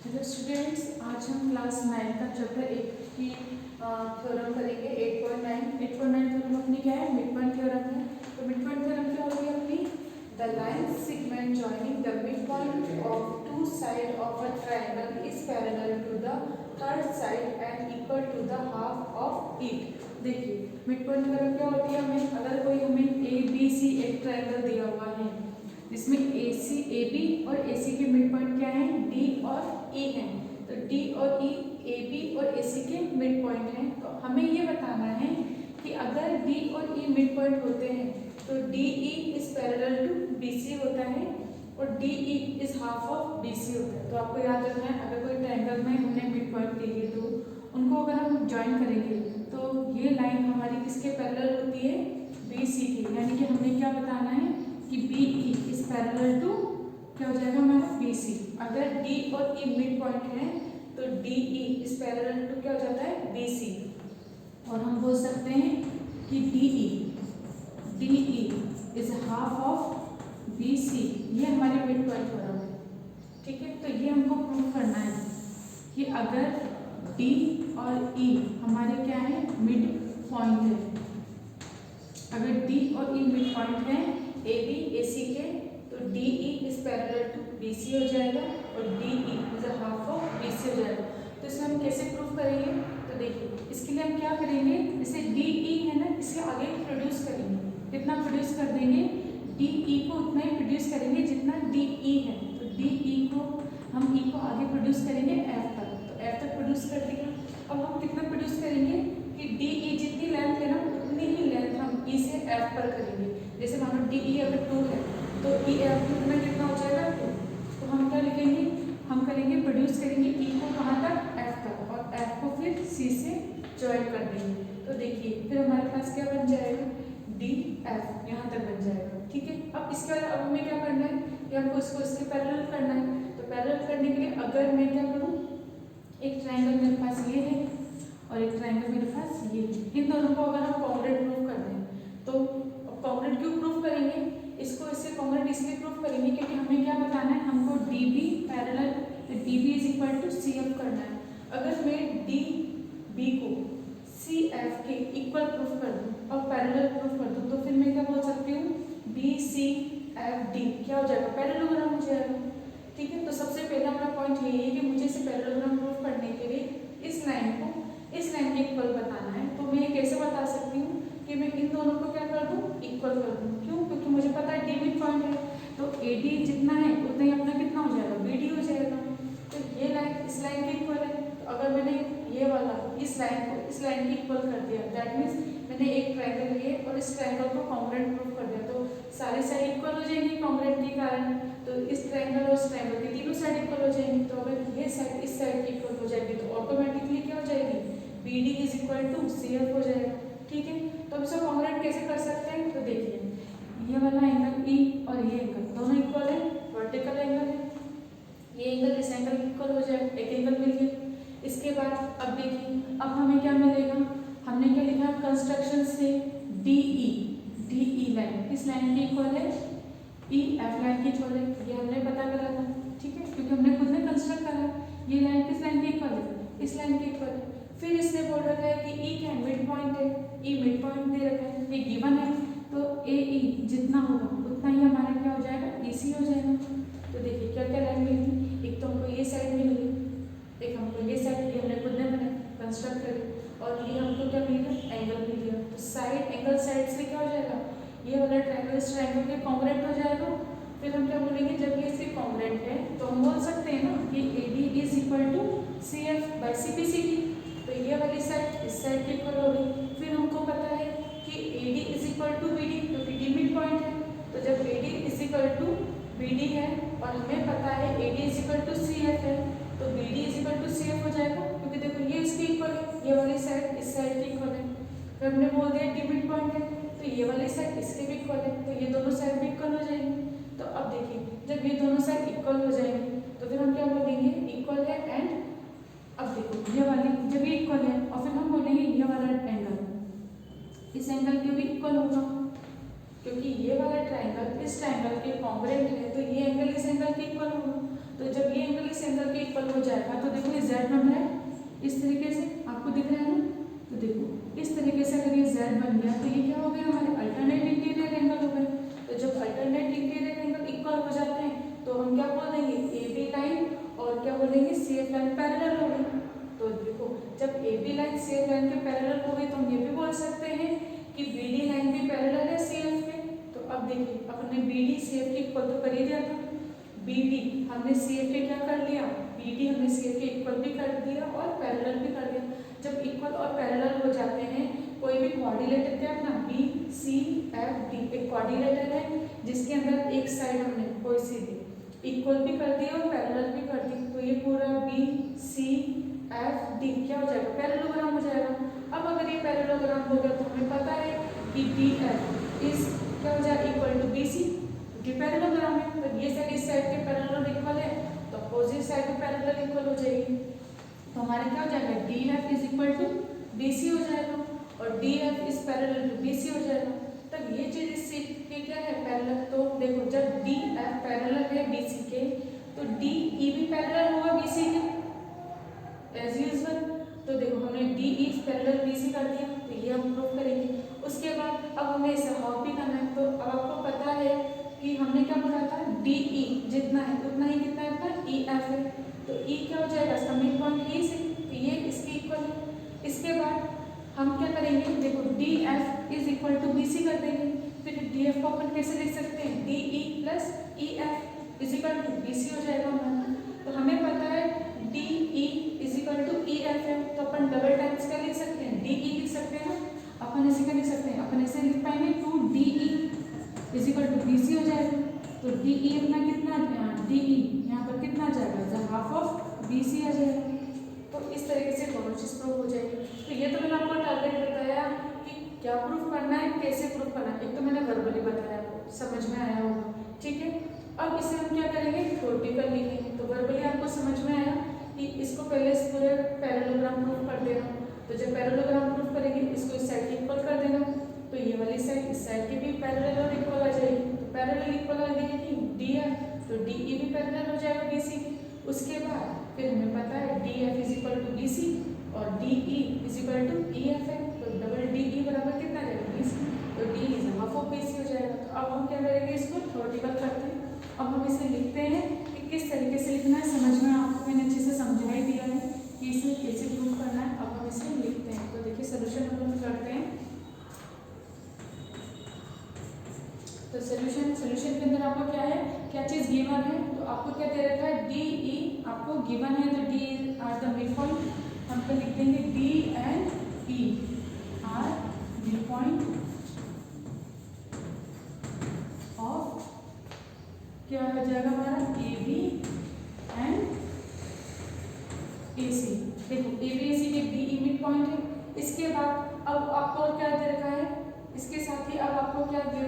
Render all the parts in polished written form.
Hello students, आज हम class 9 का चैप्टर 1 की थ्योरम करेंगे। 8.9 थ्योरम अपनी क्या है? मिड पॉइंट थ्योरम है। तो मिड पॉइंट थ्योरम क्या होगी अपनी? The line segment joining the mid point of two side of a triangle is parallel to the third side and equal to the half of it. देखिए mid point theorem क्या होती है? हमें A B C एक triangle दिया हुआ है जिसमें ए बी और ए सी के मिड पॉइंट क्या है? डी और ई है। तो डी और ई, ए बी और ए सी के मिड पॉइंट हैं। तो हमें ये बताना है कि अगर डी और ई मिड पॉइंट होते हैं तो D E is parallel to B C होता है और D E is half of B C होता है। तो आपको याद रखना है, अगर कोई ट्रायंगल में हमने मिड पॉइंट दिए तो उनको अगर हम ज्वाइन करेंगे तो ये लाइन हमारी किसके पैरेलल होती है? बी सी की। यानी कि हमें क्या बताना है कि B E is parallel to क्या हो जाएगा हमारा? B C. अगर डी और ई मिड पॉइंट है तो D E is parallel to क्या हो जाता है? B C. और हम बोल सकते हैं कि D E is half of B C. ये हमारे मिड पॉइंट हो रहा है, ठीक है। तो ये हमको प्रूव करना है कि अगर डी और ई हमारे क्या है? मिड पॉइंट है। अगर डी और ई मिड पॉइंट है ए बी ए सी के तो D E is parallel to B C हो जाएगा और D E is half of B C हो जाएगा। तो इसे हम कैसे प्रूफ करेंगे? तो देखिए इसके लिए हम क्या करेंगे, जैसे डी ई है ना, इसके आगे प्रोड्यूस करेंगे। कितना प्रोड्यूस कर देंगे? डी ई को उतना ही प्रोड्यूस करेंगे जितना डी ई है। तो डी ई को हम ई को आगे प्रोड्यूस करेंगे एफ तक। तो एफ तक प्रोड्यूस कर दिया। अब हम कितना प्रोड्यूस करेंगे कि डी ई जितनी लेंथ है ना उतनी ही लेंथ हम ई से एफ पर करेंगे। जैसे मानो डी ई अगर 2 है तो ई एफ में कितना हो जाएगा? 2। तो हम क्या लिखेंगे? हम करेंगे प्रोड्यूस करेंगे ई को कहाँ तक? एफ तक, और एफ को फिर सी से ज्वाइन कर देंगे। तो देखिए फिर हमारे पास क्या बन जाएगा? डी एफ यहाँ तक बन जाएगा, ठीक है। अब इसके बाद अब हमें क्या करना है कि हमको इसको इसके पैरेलल करना है। तो पैरेलल करने के लिए अगर मैं क्या करूँ, एक ट्रायंगल मेरे पास ये है और एक ट्रायंगल मेरे पास ये है, इन दोनों को अगर हम कॉन्ग्रुएंट प्रूफ कर दें तो कॉन्ग्रुएंट क्यों प्रूफ करेंगे? इसको इससे कॉन्ग्रुएंट इसलिए प्रूफ करेंगे क्योंकि हमें क्या बताना है, हमको D B parallel D B is equal to C F करना है। अगर मैं डी बी को सी एफ के इक्वल प्रूफ कर दूँ और पैरेलल प्रूफ कर दूँ तो फिर मैं क्या बोल सकती हूँ? बी सी एफ डी क्या हो जाएगा? पैरेललोग्राम हो जाएगा, ठीक है। तो सबसे पहला हमारा पॉइंट यही है कि मुझे इसे पैरेललोग्राम प्रूफ करने के लिए इस लाइन के इक्वल बताना है। तो मैं कैसे बता सकती हूँ कि मैं इन दोनों को क्या कर दूँ? इक्वल कर दूँ। क्यों? क्योंकि मुझे पता है डी मिड पॉइंट है तो ए डी जितना है उतना ही अपना कितना हो जाएगा? बी डी हो जाएगा। तो ये लाइन इस लाइन के इक्वल है। तो अगर मैंने ये वाला इस लाइन को इस लाइन के इक्वल कर दिया, दैट मीन्स मैंने एक ट्रायंगल लिए और इस ट्रायंगल को कॉन्ग्रुएंट प्रूफ कर दिया। तो सारे साइड इक्वल हो जाएंगी कॉन्ग्रुएंट के कारण। तो इस ट्रायंगल और इस ट्रायंगल की तीनों साइड इक्वल हो जाएंगी। तो अगर ये साइड इस साइड की इक्वल हो जाएगी तो ऑटोमेटिकली क्या हो जाएगी? B D is equal to C F हो जाएगा, ठीक है। तो अब इसको कॉन्ग्रुएंट कैसे कर सकते हैं? तो देखिए ये वाला एंगल ई और ये एंगल दोनों इक्वल है, वर्टिकल एंगल है। ये एंगल इस एंगल इक्वल हो जाएगा, एक एंगल मिल गया। इसके बाद अब देखिए अब हमें क्या मिलेगा? हमने क्या लिखा? कंस्ट्रक्शन से डी ई लाइन किस लाइन की इक्वल है? ई एफ लाइन की इक्वल है। ये हमने पता करा था, ठीक है, क्योंकि हमने खुद ने कंस्ट्रक्ट करा। ये लाइन किस लाइन की इक्वल है? इस लाइन की इक्वल है। फिर इसने बोल रखा है कि ई क्या मिड पॉइंट है, ई मिड पॉइंट दे रखा है, ये गिवन है। तो ए ई जितना होगा उतना ही हमारा क्या हो जाएगा? ई सी हो जाएगा। तो देखिए क्या क्या लाइन मिली? एक तो हमको ये साइड मिल गई, एक हमको ये साइड, ये हमने खुद ने बनाई कंस्ट्रक्ट करी, और ये हमको क्या मिल गया? एंगल मिल गया। तो साइड एंगल साइड से क्या हो जाएगा? ये वाला ट्रायंगल इस ट्रायंगल के कॉन्ग्रुएंट हो जाएगा। फिर हम क्या बोलेंगे? जब ये इसके कॉन्ग्रुएंट है तो हम बोल सकते हैं ना कि A D is equal to C F by C P C D. तो ये वाली साइड इस साइड की इक्वल हो गई। फिर हमको पता है कि A D is equal to B D क्योंकि डी मिड पॉइंट है। तो जब A D is equal to B D है और हमें पता है A D is equal to C F है तो B D is equal to C F हो जाएगा, क्योंकि देखो ये इसके इक्वल है, ये वाली साइड इस साइड की इक्वल है। फिर हमने बोल दिया डी मिड पॉइंट है तो ये वाली साइड इसके भी इक्वल है, तो ये दोनों साइड भी इक्वल हो जाएंगे। तो अब देखिए जब ये दोनों साइड इक्वल हो जाएंगे तो फिर हम क्या बोलेंगे? इक्वल है एंड अब देखो ये वाली जब ये इक्वल है और फिर हम बोलेंगे ये वाला एंगल इस एंगल के भी इक्वल होगा, क्योंकि ये वाला ट्रायंगल इस ट्रायंगल के कॉन्ग्रुएंट है तो ये एंगल इस एंगल के इक्वल होगा। तो जब ये एंगल इस एंगल के इक्वल हो जाएगा तो देखो ये z बन रहा है इस तरीके से, आपको दिख रहा है ना। तो देखो इस तरीके से अगर ये z बन गया तो ये क्या हो गया, हमारे अल्टरनेट इंटीरियर एंगल हो गए। तो जब अल्टरनेट इंटीरियर एंगल इक्वल हो जाते हैं तो हम क्या बोल देंगे, ए बी लाइन और क्या बोलेंगे, सी एफ लाइन पैरेलल हो गई। तो देखो जब A B line C F line के पैरेलल हो गई तो हम ये भी बोल सकते हैं कि बी डी लाइन भी पैरेलल है सी एफ के। तो अब देखिए अपने बी डी सी एफ के इक्वल तो कर ही दिया था, बी डी हमने सी एफ के क्या कर लिया, बी डी हमने सी एफ के इक्वल भी कर दिया और पैरेलल भी कर दिया। जब इक्वल और पैरेलल हो जाते हैं, कोई भी कोऑर्डिनेटर क्या अपना बी सी एफ डी एक कोऑर्डिनेटर है जिसके अंदर एक साइड हमने कोई सी दी इक्वल भी कर दी और पैरेलल भी कर दी, तो ये पूरा बी सी एफ डी क्या हो जाएगा, पैरेललोग्राम हो जाएगा। अब अगर ये पैरेललोग्राम हो गया तो हमें पता है कि डी एफ इज क्या हो जाएगा, इक्वल टू बी सी, क्योंकि पैरेललोग्राम है। तो ये साइड इस साइड के पैरेलल इक्वल है तो अपोजिट साइड भी पैरेलल इक्वल हो जाएगी। तो हमारा क्या हो जाएगा, D F is equal to B C हो जाएगा और D F is parallel to B C हो जाएगा। तब ये चीज इससे क्या है, पैरेलल। तो देखो जब डी एफ पैरेलल है बी सी के तो डी ई भी पैरेलल होगा बी सी के एज यूजुअल। तो देखो हमने D E parallel B C कर दिया, तो ये हम प्रूव करेंगे। उसके बाद अब हमें इसे हाफ भी करना है। तो अब आपको पता है कि हमने क्या बोला था, डी ई जितना है उतना ही कितना है अपना ई एफ है। तो ई क्या हो जाएगा, इसका मिड पॉइंट ई से, तो ये इसके इक्वल है। इसके बाद हम क्या करेंगे, देखो D F is equal to B C कर देंगे। फिर डी एफ को अपन कैसे लिख सकते हैं, D E plus E F is equal to B C हो जाएगा हमारा। तो हमें पता है D E is equal to E F है, तो अपन डबल टाइम्स क्या लिख सकते हैं, डी ई लिख सकते हैं ना। अपन ऐसे क्या लिख सकते हैं, अपन ऐसे लिख पाएंगे two D E is equal to B C हो जाएगा। तो डी ई अपना कितना, डी ई यहाँ पर कितना आ जाएगा, हाफ ऑफ बी सी आ जाएगा। तो इस तरीके से दोनों चीज प्रूफ हो जाएगी। तो ये तो मैंने आपको टारगेट बताया कि क्या प्रूफ करना है, कैसे प्रूफ करना है। एक तो मैंने वर्बली बताया, आपको समझ में आया होगा, ठीक है। अब इसे हम क्या करेंगे, थ्योरेटिकल लिखेंगे। तो वर्बली आपको समझ में आया कि इसको पहले इस पूरे पैरेललोग्राम प्रूफ कर देना। तो जब पैरेललोग्राम प्रूफ करेंगे इसको इस साइड इक्वल कर देना, तो ये वाली साइड इस साइड की भी पैरेलल और इक्वल आ जाएगी। तो पैरेलल इक्वल आ गई डी एफ, तो डी ई भी पैरेलल हो जाएगा बी सी। उसके बाद फिर हमें पता है D F is equal to B C और D E is equal to E F है। तो डबल डी ई बराबर कितना जाएगा, बी सी। तो D is half of B C हो जाएगा। तो अब हम क्या करेंगे, इसको थ्योरेटिकल करते हैं। अब हम इसे लिखते हैं कि किस तरीके से लिखना है, समझ में आपको मैंने अच्छे से समझा ही दिया है कि इसे कैसे प्रूव करना है। अब हम इसे लिखते हैं। तो देखिए सोल्यूशन हम करते हैं। तो सोल्यूशन के अंदर आपको क्या है, क्या चीज गिवन है। तो आपको क्या दे रखा है, डी ई आपको गिवन है, तो D R the mid point. हम तो लिख देंगे D and E R mid point of क्या हो जाएगा हमारा, ए बी एंड ए सी। देखो ए बी ए सी के डी ई मिड पॉइंट है। इसके बाद अब आपको क्या दे रखा है, इसके साथ ही अब आपको क्या दे,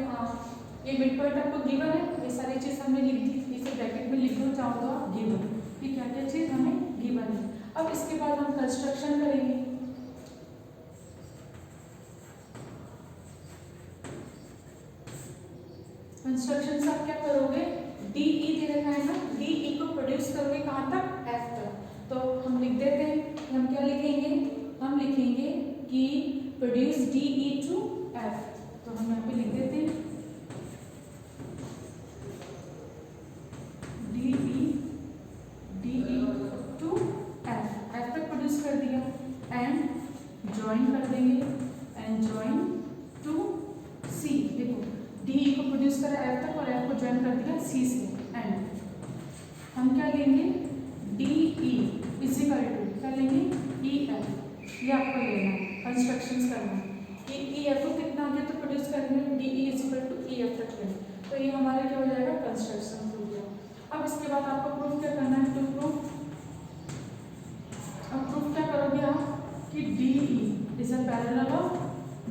ये मिड पॉइंट आपको गिवन है। ये सारी चीज हमने लिख दी, इसे ब्रैकेट में लिख दो चाहो तो आप गिवन, ये क्या क्या चीज हमें गिवन है। अब इसके बाद हम कंस्ट्रक्शन करेंगे। कंस्ट्रक्शन से आप क्या करोगे, डी ई दे रखा है ना, डी ई को प्रोड्यूस करोगे कहाँ तक, एफ तक। तो हम लिख देते हैं, हम क्या लिखेंगे, हम लिखेंगे कि produce D E to F. तो हम यहाँ पे लिख देते हैं D E to F, F तक प्रोड्यूस कर दिया एंड ज्वाइन कर देंगे, एंड ज्वाइन टू सी। देखो डी ई को प्रोड्यूस करा एफ तक और एफ को ज्वाइन कर दिया सी से। एंड हम क्या लेंगे, डी ई इजिकल टू क्या लेंगे, ई एफ। ये आपको लेना है, कंस्ट्रक्शंस करना है कि ई एफ को कितना आगे तो प्रोड्यूस करेंगे, D E is equal to E F तक लेंगे। तो ये हमारा क्या हो जाएगा, कंस्ट्रक्शन हो गया। अब इसके बाद आपको प्रूफ क्या करना है, टू प्रूफ। अब प्रूफ क्या करोगे आप कि D E is a parallel of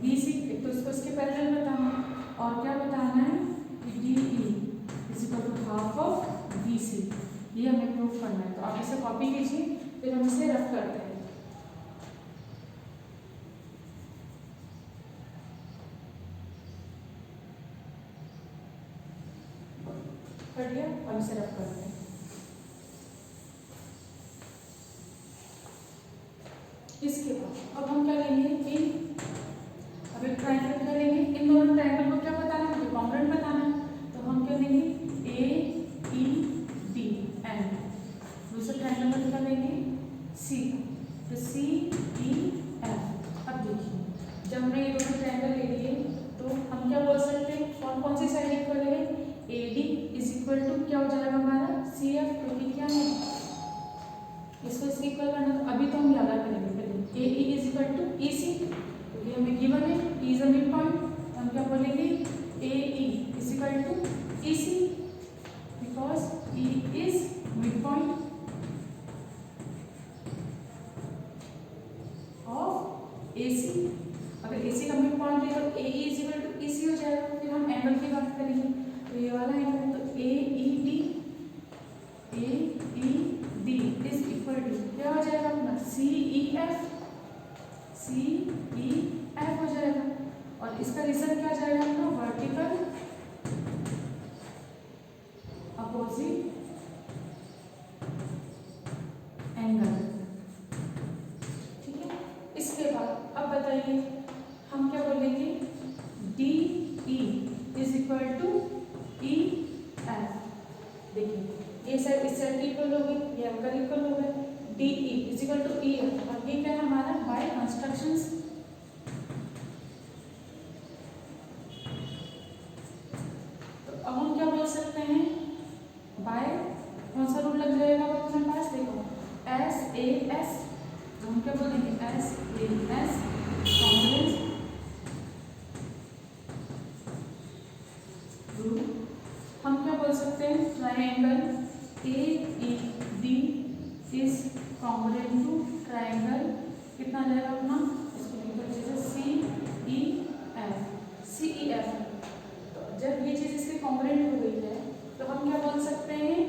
B C. एक तो इसको इसके पैरेलल बताना और क्या बताना है कि D E is equal to half of B C. ये हमें प्रूफ करना है। तो आप इसे कॉपी कीजिए, फिर हम इसे रफ करते हैं। कर दिया, अब इसे रफ करते हैं। इसके बाद अब हम क्या लेंगे कि अब एक ट्रायंगल क्या लेंगे, इन दोनों ट्रायंगल को क्या बताना है, कॉन्ग्रुएंट बताना है। तो हम क्या लेंगे ए ई डी एंड दूसरे ट्रायंगल में क्या लेंगे सी, तो सी ई एफ। अब देखिए जब हमने ये दोनों ट्रायंगल ले लिए तो हम क्या बोल सकते हैं, कौन कौन सी साइड इक्वल है, A D is equal to क्या हो जाएगा हमारा सी एफ, क्योंकि क्या है इसको इसके इक्वल करना। तो अभी तो हम ज्यादा करेंगे, पहले A E is equal to E C, क्योंकि हमें गिवन है E is a mid point, हम क्या बोलेंगे A E is equal to E C, because E is mid point of A C. अगर ए सी का मिड पॉइंट है तो A E is equal to E C हो जाएगा। फिर हम एंगल की बात करेंगे, तो ये वाला एंगल तो A E D is equal to क्या हो जाएगा अपना सी ई एफ हो जाएगा। और इसका रिजल्ट क्या जाएगा अपना वर्टिकल अपोजिट एंगल, ठीक है। इसके बाद अब बताइए हम क्या बोलेंगे D E is equal to E F. देखिए ये साइड इस साइड इक्वल होगी, ये एंगल इक्वल हो गए, D E is equal to E F. और ये क्या है हमारा बाय कंस्ट्रक्शंस, तो अब हम क्या बोल सकते हैं बाय कौन सा रूल लग जाएगा अपने पास, देखो एस ए एस, तो हम क्या बोलेंगे S A S congruence rule. हम क्या बोल सकते हैं triangle A E D is congruent to triangle कितना जाएगा अपना, इसको लिखो अच्छे से सी ई एफ। तो जब ये चीज इसके कॉन्ग्रुएंट हो गई है तो हम क्या बोल सकते हैं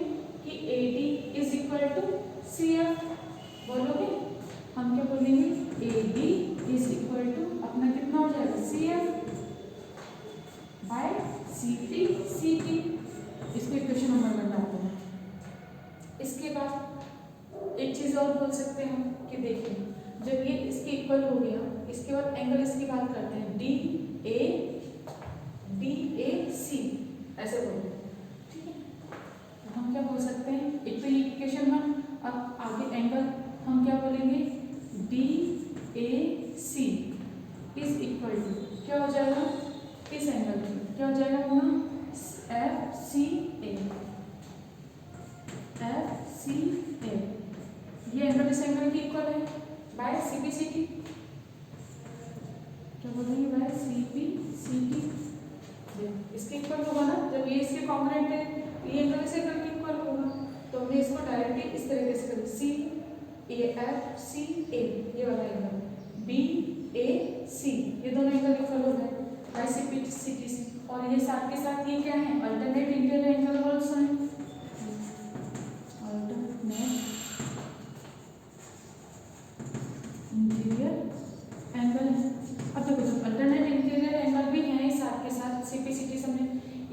कि A D is equal to C F. बोलोगे हम क्या बोलेंगे A D is equal to अपना कितना हो जाएगा C F by C T. इसको इक्वेशन नंबर बनाते हैं। इसके बाद एक चीज और बोल सकते हैं हम कि देखिए जब ये इसके इक्वल हो गया, इसके बाद एंगल इसकी बात करते हैं डी ए सी, ऐसे बोलते हैं, ठीक है। तो हम क्या बोल सकते हैं, एक तो ये इक्वेशन वन, अब आगे एंगल हम क्या बोलेंगे D A C is equal to क्या हो जाएगा, इस एंगल की क्या हो जाएगा अपना एफ सी ए। ये एंगल इस एंगल की इक्वल है by C P C T, क्या बोलेंगे by C P C T. इसके इक्वल होगा ना, जब ये इसके कॉन्ग्रुएंट है ये एंगल इस एंगल के इक्वल होगा, तो हमने इसको डायरेक्टली इस तरीके से कर सी ए एफ सी ए, ये वाला एंगल बी ए सी, ये दोनों एंगल इक्वल हो गए by C P C T से। और ये साथ के साथ ये क्या है अल्टरनेट इंटीरियर एंगल आल्सो है, अल्टरनेट इंटीरियर एंगल। अब देखो जब अल्टरनेट इंटीरियर एंगल भी है साथ के साथ सी पी सी टी से हमने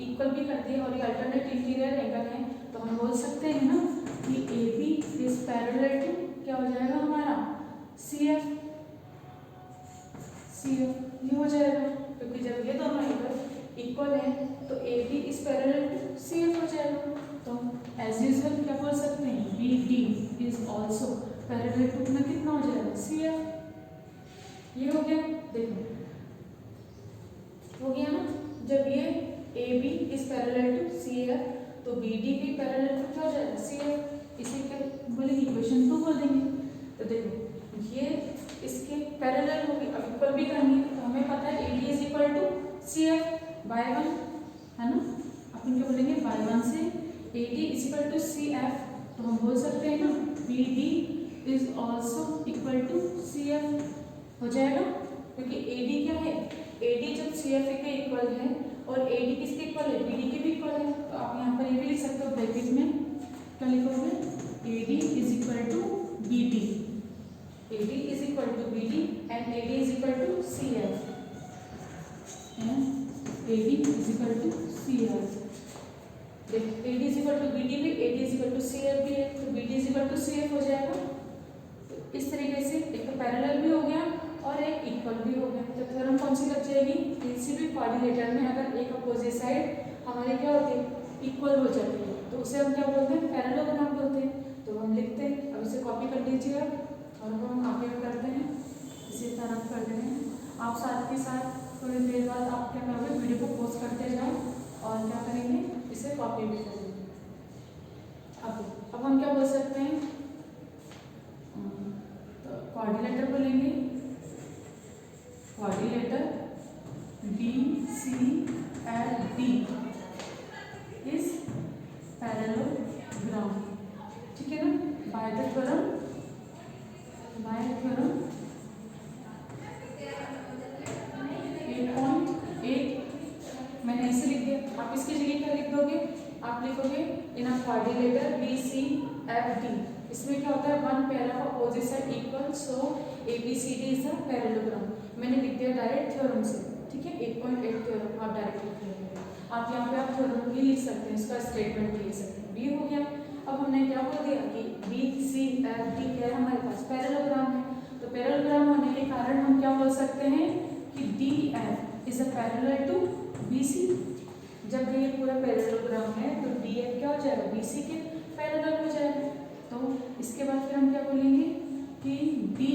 इक्वल भी कर दिया और ये अल्टरनेट इंटीरियर एंगल है, तो हम बोल सकते हैं ना कि A B is parallel to क्या हो जाएगा हमारा सी एफ, ये हो जाएगा, क्योंकि जब ये दोनों एंगल इक्वल है तो A B is parallel to C F हो जाएगा। तो एज यूजुअल क्या बोल सकते हैं B D is also parallel to में कितना हो जाएगा सी एफ। ये हो गया, देखो हो गया ना, जब ये A B is parallel to C F तो बी डी भी पैरेलल टू क्या हो जाएगा सी एफ। इसे क्या बोलेंगे इक्वेशन 2 बोल देंगे। तो देखो ये इसके पैरेलल होगी, अब इक्वल भी करनी है, तो हमें पता है A D is equal to C F by 1 है ना, अपन क्या बोलेंगे बाय 1 से A D is equal to C F, तो हम बोल सकते हैं ना B D is also equal to C F हो जाएगा, क्योंकि ए डी क्या है, ए डी जब सी एफ के इक्वल है और ए डी किसके इक्वल है बी डी के भी इक्वल है, तो आप यहाँ पर ये भी लिख सकते हो ब्रैकेट में क्या लिखोगे A D is equal to B D, A D is equal to B D and A D is equal to C F, A D is equal to C F. देखो A D is equal to B D भी, A D is equal to C F भी है, तो B D is equal to C F हो जाएगा। तो इस तरीके से एक तो पैरेलल भी हो गया और एक इक्वल भी हो गया। तो थ्योरम कौन सी लग जाएगी, किसी भी कोऑर्डिनेटर में अगर एक अपोजिट साइड हमारी क्या होती है, इक्वल हो जाती है, तो उसे हम क्या बोलते हैं, पैरेललोग्राम बोलते हैं। तो हम लिखते हैं, अब इसे कॉपी कर लीजिए और अब हम आगे करते हैं, इसी तरह कर रहे हैं। आप साथ के साथ थोड़ी देर बाद आप क्या करोगे, वीडियो को पॉज करते जाओ और क्या करेंगे, इसे कॉपी भी करेंगे। अब हम क्या बोल सकते हैं, तो कोऑर्डिनेटर बोलेंगे, कोऑर्डिनेटर BCLD इज पैरेललोग्राम, ठीक है ना। बाय द थ्योरम 8.8 मैंने ऐसे लिख दिया। आप इसकी जगह क्या लिख दोगे, आप लिखोगे इन अ कोऑर्डिनेटर BCFD, इसमें क्या होता है, one pair of opposite side equal, so ABCD is a parallelogram. मैंने लिख दिया डायरेक्ट थ्योरम से, ठीक है। 8.8 थ्योरम आप डायरेक्ट लिख लेंगे। आप यहाँ पे आप थ्योरम भी लिख सकते हैं, इसका स्टेटमेंट भी लिख सकते हैं, भी हो गया। अब हमने क्या बोल दिया कि BCFD क्या है, हमारे पास पैरेललोग्राम है। तो पैरेललोग्राम होने के कारण हम क्या बोल सकते हैं कि DF is a parallel to BC। जब ये पूरा पैरेललोग्राम है तो DF क्या हो जाएगा, BC के पैरेलल हो जाएगा। तो इसके बाद फिर हम क्या बोलेंगे कि DE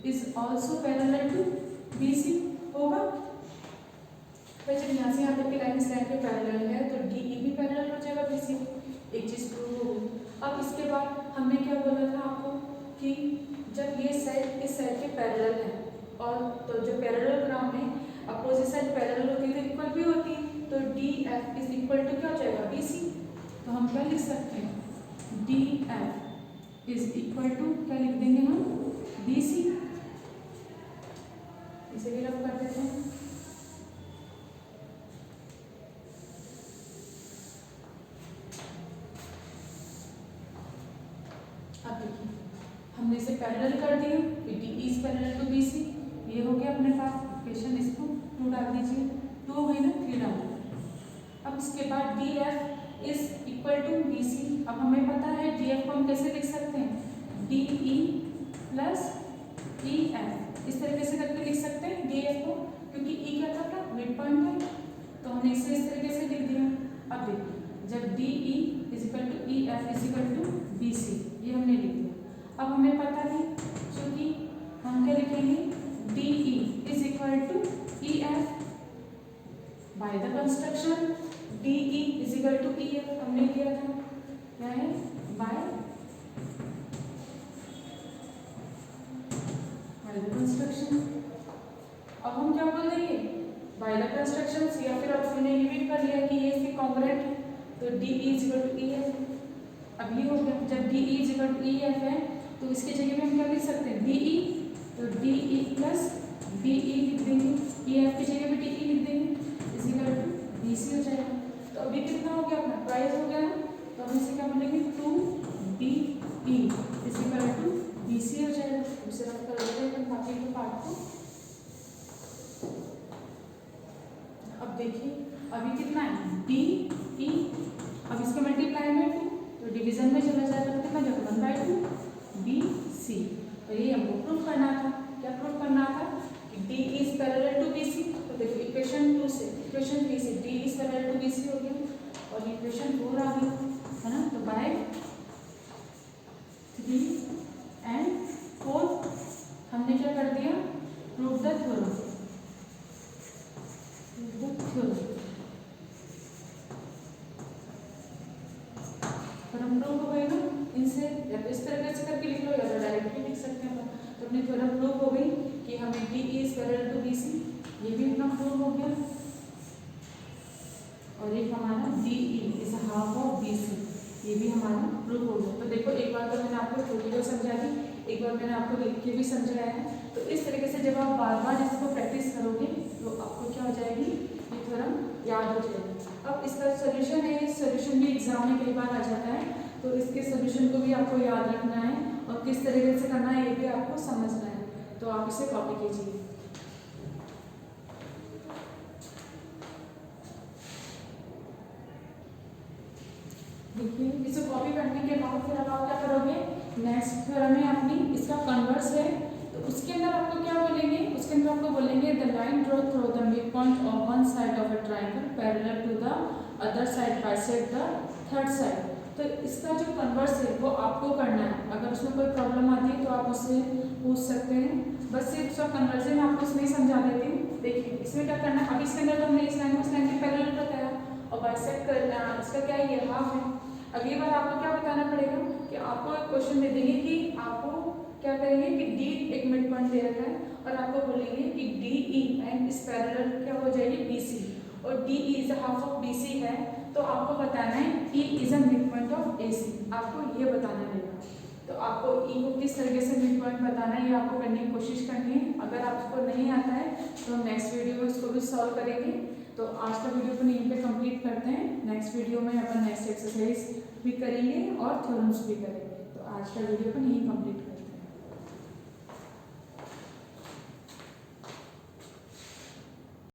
is also parallel to BC होगा। तो जब यहाँ से यहाँ तक की लाइन इस लाइन पे पैरेलल है तो DE भी पैरेलल हो जाएगा BC, एक चीज प्रूव हो गई। अब इसके बाद हमने क्या बोला था आपको कि जब ये साइड इस साइड के पैरेलल है, और तो जो पैरेललोग्राम में अपोजिट साइड पैरेलल होती है तो इक्वल भी होती है, तो DF इज इक्वल टू क्या हो जाएगा, BC। तो हम क्या लिख सकते हैं, DF इज इक्वल टू क्या लिख देंगे हम, BC। इसे भी रब कर देते हैं। अब देखिए हमने इसे पैरेलल कर दिया, DE is parallel to BC, ये हो गया अपने पास इक्वेशन। इसको 2 डाल दीजिए, 2 हो गई ना, 3 डाल दीजिए। अब इसके बाद DF is equal to BC। अब हमें पता है DF को हम कैसे लिख सकते हैं, DE प्लस EF, इस तरीके से करके लिख सकते हैं DF को, क्योंकि E क्या था, मिड पॉइंट है, तो हमने इसे इस तरीके से लिख दिया। अब देखिए जब DE is equal to EF is equal to BC, ये हमने लिख दिया। अब हमें पता है क्योंकि हम क्या लिखेंगे, DE is equal to EF by the construction. DE is equal to EF हमने किया था, क्या है, बाय द कंस्ट्रक्शन। अब हम क्या बोल देंगे, बाय द कंस्ट्रक्शन, या फिर आपने ये भी कर लिया कि ये इसके कॉन्ग्रुएंट है, तो DE is equal to EF। अब ये हो गया, जब DE is equal to EF है तो इसके जगह पे हम क्या लिख सकते हैं, DE, तो DE प्लस BE लिख देंगे, EF की जगह पे DE लिख देंगे, इज इक्वल टू BC हो जाएगा। तो अभी कितना हो गया अपना, प्राइस हो गया ना, तो हम इसे क्या बोलेंगे, 2DE is equal to BC हो जाएगा। इसे रख कर लेते हैं बाकी के पार्ट को। अब देखिए अभी कितना है, DE, अब इसके मल्टीप्लाई में 2, तो डिवीजन में चला जाएगा तो कितना जाएगा, 1/2 BC। और ये हमको प्रूव करना था, क्या प्रूव करना था कि DE is parallel to BC। तो देखो इक्वेशन 2 से इक्वेशन 3 से DE is parallel to BC हो गया और इक्वेशन 4 आ गई, है ना। तो बाय 3 एंड 4 हमने क्या कर दिया, prove the theorem. Theorem prove हो गई ना, इनसे या तो इस तरह से करके लिख लो या तो डायरेक्ट भी लिख सकते हैं। तो अपनी थ्योरम प्रूव हो गई कि हमें DE is parallel to BC, ये भी अपना प्रूव हो गया। और एक हमारा DE is half of BC, ये भी हमारा प्रूव हो गया। तो देखो एक बार तो मैंने आपको छोटी को समझा दी, एक बार मैंने आपको लिख के भी समझाया है। तो इस तरीके से जब आप बार बार इसको प्रैक्टिस करोगे तो आपको क्या हो जाएगी, ये थ्योरम याद हो जाएगी। अब इसका सोल्यूशन है, इस सोल्यूशन भी एग्जाम में कई बार आ जाता है, तो इसके सोल्यूशन को भी आपको याद रखना है और किस तरीके से करना है ये भी आपको समझना है। तो आप इसे कॉपी कीजिए। देखिए इसे कॉपी करने के बाद फिर अब आप क्या करोगे, नेक्स्ट थ्योरम है अपनी, इसका कन्वर्स है। तो उसके अंदर आपको क्या बोलेंगे, उसके अंदर आपको बोलेंगे the line draw through the mid point of one side of a triangle parallel to the other side bisect the third side. तो इसका जो कन्वर्स है वो आपको करना है। अगर उसमें कोई प्रॉब्लम आती है तो आप उससे पूछ सकते हैं। बस सिर्फ उसका कन्वर्जन आपको इसमें समझा देती हूँ। देखिए इसमें क्या करना है, अभी इसके अंदर तो हमने इस लाइन को इस लाइन के पैरेलल बताया और बाइसेक्ट करना, इसका क्या है, ये हाफ है। अगली बार आपको क्या बताना पड़ेगा कि आपको एक क्वेश्चन दे देंगे कि आपको क्या करेंगे कि डी एक मिड पॉइंट दे रखा है और आपको बोलेंगे कि डी ई एंड इस पैरेलल क्या हो जाएगी बी सी, और D E is half of B C है। तो आपको बताना है E is a mid point of A C, आपको ये बताना रहेगा। तो आपको ई को किस तरीके से मिड पॉइंट बताना है ये आपको करने की कोशिश करनी है। अगर आपको नहीं आता है तो हम नेक्स्ट वीडियो में इसको भी सॉल्व करेंगे। तो आज का वीडियो अपन यहीं पे कंप्लीट करते हैं। नेक्स्ट वीडियो में अपन नेक्स्ट एक्सरसाइज भी करेंगे और थ्योरम्स भी करेंगे। तो आज का वीडियो अपन यहीं कंप्लीट